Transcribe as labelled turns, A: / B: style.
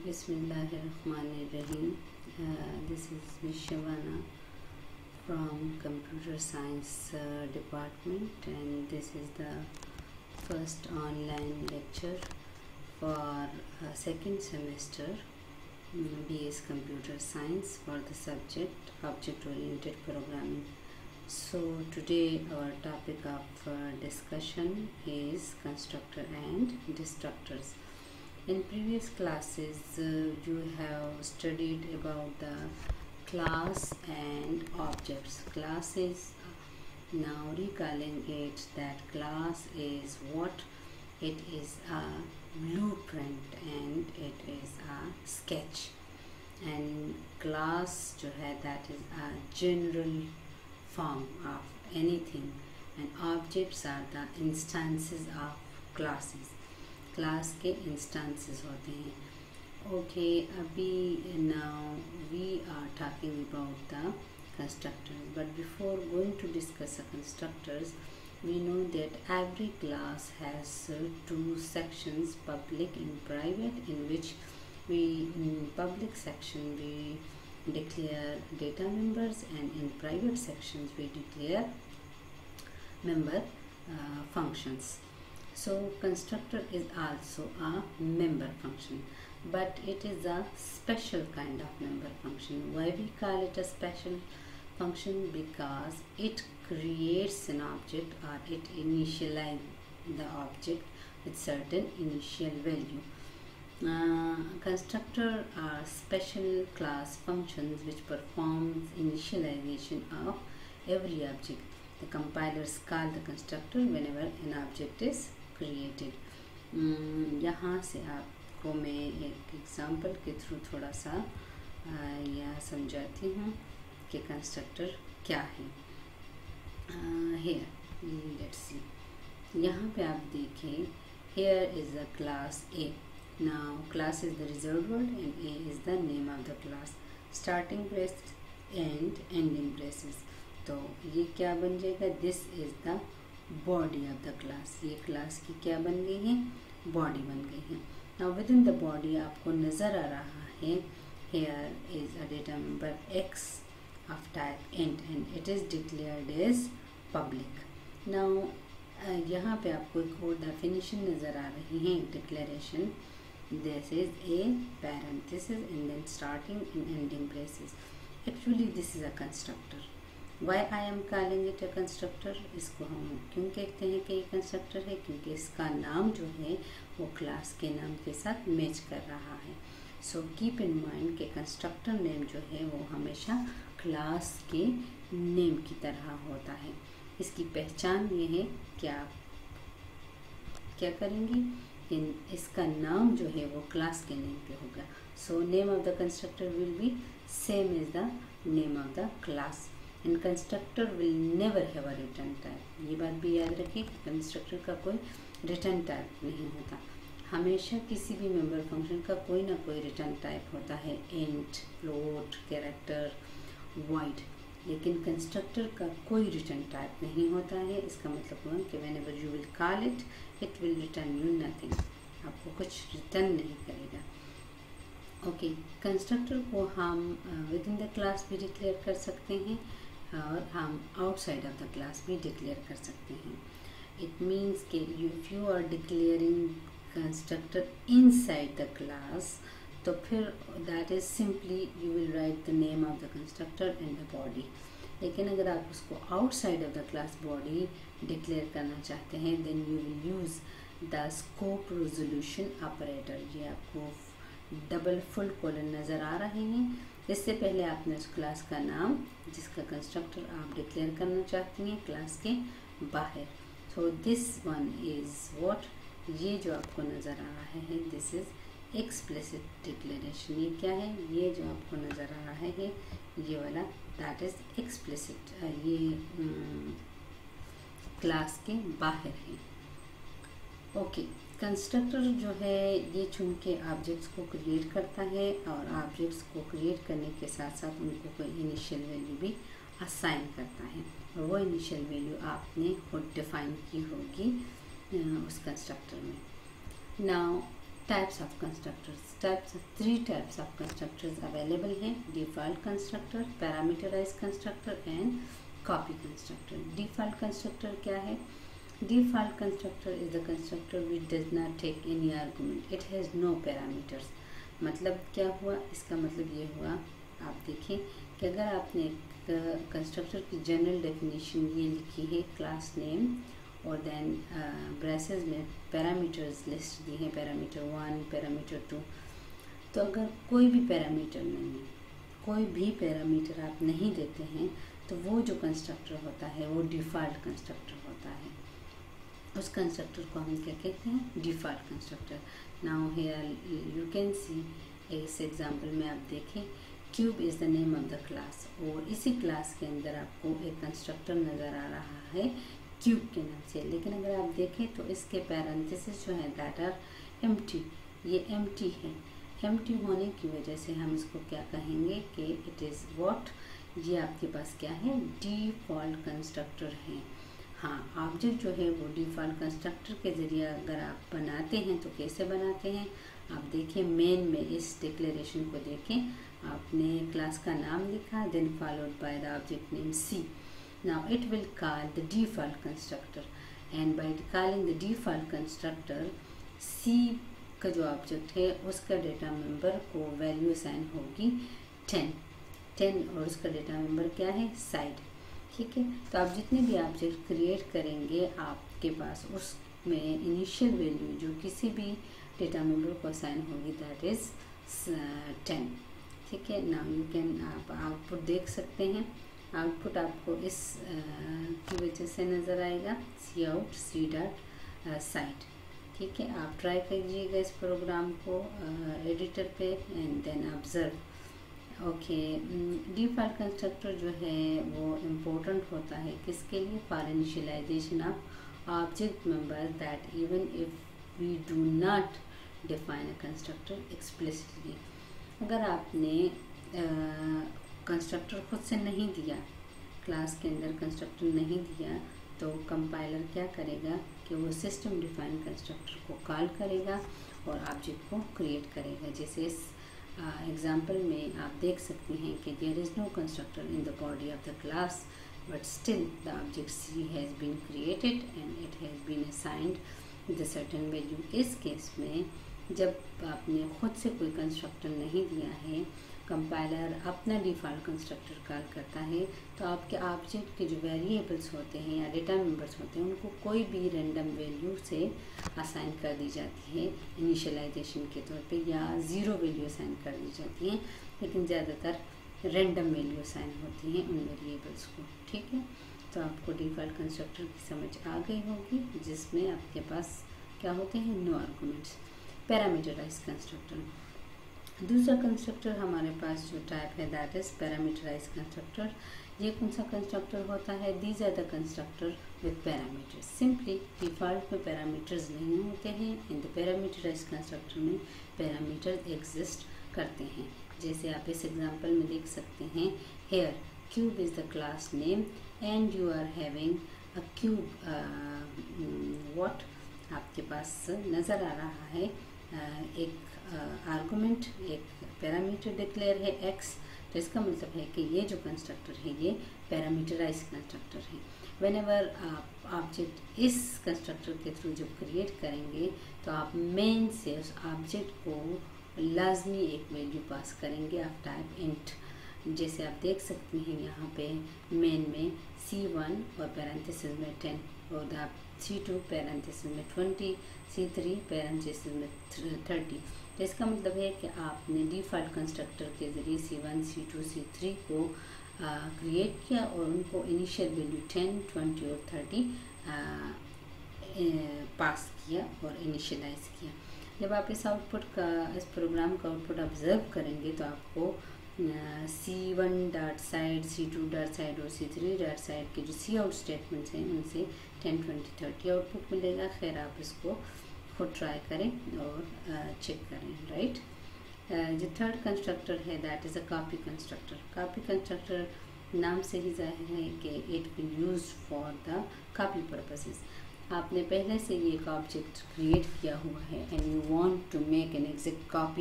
A: Bismillahirrahmanirrahim. This is Miss Shavana from Computer Science Department, and this is the first online lecture for second semester BS Computer Science for the subject Object-Oriented Programming. So today our topic of discussion is constructor and destructors. In previous classes you have studied about the class and objects. Class is, now recalling it, that class is what? It is a blueprint and it is a sketch, and class जो है that is a general form of anything, and objects are the instances of classes. Class के instances होते हैं. Okay, अभी now we are talking about the constructors, but before going to discuss the constructors, we know that every class has two sections, public and private, in which we, in public section we declare data members, and in private sections we declare member functions. So constructor is also a member function, but it is a special kind of member function. Why we call it a special function? Because it creates an object, or it initializes the object with certain initial value. Constructor are special class functions which performs initialization of every object. The compilers call the constructor whenever an object is created. यहाँ से आपको मैं एक example के through थोड़ा सा यह समझाती हूँ कि कंस्ट्रक्टर क्या है. here let's see, यहाँ पे आप देखें, here is the class A. Now class is the reserved word and A is the name of the class. Starting braces and ending braces. तो ये क्या बन जाएगा? This is the body of the class. ये class की क्या बन गई है? बॉडी बन गई है. Now within the body आपको नज़र आ रहा है, here is a data member x of type int and it is declared as public. Now यहाँ पे आपको एक और डेफिनेशन नज़र आ रही है, declaration. This is a parenthesis and then starting and ending braces. Actually this is a constructor. Why I am calling it a constructor? इसको हम क्यों कहते हैं कि ये कंस्ट्रक्टर है? क्योंकि इसका नाम जो है वो क्लास के नाम के साथ मैच कर रहा है. सो कीप इन माइंड कि कंस्ट्रक्टर नेम जो है वो हमेशा क्लास के नेम की तरह होता है. इसकी पहचान ये है कि आप क्या करेंगे, इसका नाम जो है वो क्लास के नेम पे होगा. So name of the constructor will be same as the name of the class. And constructor will never have a return type. ये बात भी याद रखिए कि कंस्ट्रक्टर का कोई रिटर्न टाइप नहीं होता. हमेशा किसी भी मेंबर फंक्शन का कोई ना कोई रिटर्न टाइप होता है, इंट, फ्लोट, कैरेक्टर, वॉइड. लेकिन कंस्ट्रक्टर का कोई रिटर्न टाइप नहीं होता है. इसका मतलब हुआ कि whenever you will call it, it will return you nothing. आपको कुछ रिटर्न नहीं करेगा. ओके, कंस्ट्रक्टर को हम विद इन द क्लास भी डिक्लेयर कर सकते हैं और हम आउटसाइड ऑफ द क्लास भी डिक्लेयर कर सकते हैं. इट मीन्स कि if you are declaring constructor inside the class, तो फिर that is simply you will write the name of the constructor and the body. लेकिन अगर आप उसको outside of the class body declare करना चाहते हैं, then you will use the scope resolution operator. ये आपको डबल फुल कोलन नज़र आ रहे हैं. इससे पहले आपने उस क्लास का नाम, जिसका कंस्ट्रक्टर आप डिक्लेयर करना चाहती हैं, क्लास के बाहर. So this one is what, ये जो आपको नज़र आ रहा है, दिस इज़ एक्सप्लिसिट डिक्लेरेशन. ये क्या है? ये जो आपको नज़र आ रहा है ये वाला, दैट इज़ एक्सप्लिसिट. ये क्लास के बाहर है. ओके, कंस्ट्रक्टर जो है ये चुन के ऑब्जेक्ट्स को क्रिएट करता है, और ऑब्जेक्ट्स को क्रिएट करने के साथ साथ उनको कोई इनिशियल वैल्यू भी असाइन करता है, और वो इनिशियल वैल्यू आपने खुद डिफाइन की होगी उस कंस्ट्रक्टर में. Now types of constructors, three types of constructors available हैं: default constructor, parameterize constructor and copy constructor. Default constructor क्या है? Default constructor is the constructor which does not take any argument, it has no parameters. मतलब क्या हुआ? इसका मतलब ये हुआ, आप देखें कि अगर आपने कंस्ट्रक्टर की जनरल डेफिनेशन ये लिखी है, क्लास नेम और देन ब्रेसेस में पैरामीटर्स लिस्ट दी है, पैरामीटर 1, पैरामीटर 2, तो अगर कोई भी पैरामीटर नहीं है, कोई भी पैरामीटर आप नहीं देते हैं, तो वो जो कंस्ट्रक्टर होता है वो डिफ़ॉल्ट कंस्ट्रक्टर होता है। उस कंस्ट्रक्टर को हम क्या कहते हैं? Default constructor. Now here you can see, इस एग्जांपल में आप देखें, cube is the name of the class, और इसी क्लास के अंदर आपको एक कंस्ट्रक्टर नज़र आ रहा है क्यूब के नाम से। लेकिन अगर आप देखें तो इसके पैरेंथेसिस जो है दैट आर एम्प्टी, ये एम्प्टी है। एम्प्टी होने की वजह से हम इसको क्या कहेंगे कि इट इज़ व्हाट, ये आपके पास क्या है? डिफ़ॉल्ट कंस्ट्रक्टर है। हाँ, ऑब्जेक्ट जो है वो डिफ़ॉल्ट कंस्ट्रक्टर के ज़रिए अगर आप बनाते हैं तो कैसे बनाते हैं? आप देखिए मेन में इस डिक्लेरेशन को देखें, आपने क्लास का नाम लिखा, then followed by the object name C. Now it will call the default constructor, and by calling the default constructor, C का जो ऑब्जेक्ट है उसका डेटा मेंबर को वैल्यू असाइन होगी 10, और उसका डेटा मेंबर क्या है? साइड। ठीक है, तो आप जितने भी ऑब्जेक्ट क्रिएट करेंगे आपके पास उसमें इनिशियल वैल्यू जो किसी भी डेटा मेंबर को असाइन होगी दैट इज़ 10। ठीक है, नाउ यू कैन, आप आउटपुट देख सकते हैं। आउटपुट आपको इस की वजह से नज़र आएगा, सी आउट सी डॉट साइड। ठीक है, आप ट्राई कीजिएगा इस प्रोग्राम को एडिटर पे and then observe. Okay, default constructor जो है वो इम्पोर्टेंट होता है किसके लिए? For initialization of object member that even if we do not define a constructor explicitly. अगर आपने कंस्ट्रक्टर खुद से नहीं दिया, क्लास के अंदर कंस्ट्रक्टर नहीं दिया, तो कंपाइलर क्या करेगा कि वो सिस्टम डिफाइन कंस्ट्रक्टर को कॉल करेगा और ऑब्जेक्ट को क्रिएट करेगा। जैसे इस एग्जाम्पल में आप देख सकते हैं कि there is no constructor in the body of the class, but still the object c has been created and it has been assigned the certain value. इस केस में जब आपने खुद से कोई कंस्ट्रक्टर नहीं दिया है, कंपाइलर अपना डिफ़ॉल्ट कंस्ट्रक्टर कॉल करता है, तो आपके ऑब्जेक्ट के जो वेरिएबल्स होते हैं या डेटा मेंबर्स होते हैं उनको कोई भी रैंडम वैल्यू से असाइन कर दी जाती है इनिशियलाइजेशन के तौर पे, या ज़ीरो वैल्यू असाइन कर दी जाती है, लेकिन ज़्यादातर रैंडम वैल्यू असाइन होती हैं उन वेरिएबल्स को। ठीक है, तो आपको डिफ़ॉल्ट कंस्ट्रक्टर की समझ आ गई होगी, जिसमें आपके पास क्या होते हैं? No arguments. पैरामीटराइज कंस्ट्रक्टर, दूसरा कंस्ट्रक्टर हमारे पास जो टाइप है दैट इज़ पैरामीटराइज कंस्ट्रक्टर। ये कौन सा कंस्ट्रक्टर होता है? These are the constructor with parameters. Simply default में पैरामीटर्स नहीं होते हैं, इन द पैरामीटराइज कंस्ट्रक्टर में पैरामीटर्स एग्जिस्ट करते हैं। जैसे आप इस एग्जांपल में देख सकते हैं, here cube is the class name and you are having a cube what, आपके पास नज़र आ रहा है एक आर्गुमेंट, एक पैरामीटर डिक्लेयर है x, तो इसका मतलब है कि ये जो कंस्ट्रक्टर है ये पैरामीटराइज कंस्ट्रक्टर है। व्हेनेवर आप ऑब्जेक्ट इस कंस्ट्रक्टर के थ्रू जब क्रिएट करेंगे तो आप मेन से उस ऑब्जेक्ट को लाजमी एक वैल्यू पास करेंगे ऑफ टाइप इंट। जैसे आप देख सकते हैं यहाँ पे मेन में C1 और पैरेंथेसिस में 10 और आप C2 पैरेंथेसिस में 20, C3 पैरेंथेसिस में 30। तो इसका मतलब है कि आपने डिफ़ॉल्ट कंस्ट्रक्टर के ज़रिए C1, C2, C3 को क्रिएट किया और उनको इनिशियल वैल्यू 10, 20 और 30 पास किया और इनिशियलाइज किया। जब आप इस आउटपुट का, इस प्रोग्राम का आउटपुट ऑब्जर्व करेंगे तो आपको C1 dot side, C2 dot side और C3 डॉट साइड के जो सी आउट स्टेटमेंट्स हैं उनसे 10, 20, 30 आउटपुट मिलेगा। खैर आप इसको खुद ट्राई करें और चेक करें, राइट। जो थर्ड कंस्ट्रक्टर है that is a copy constructor. Copy constructor नाम से ही जाहिर है कि it will use for the copy purposes. आपने पहले से ये एक ऑब्जेक्ट क्रिएट किया हुआ है and you want to make an exact copy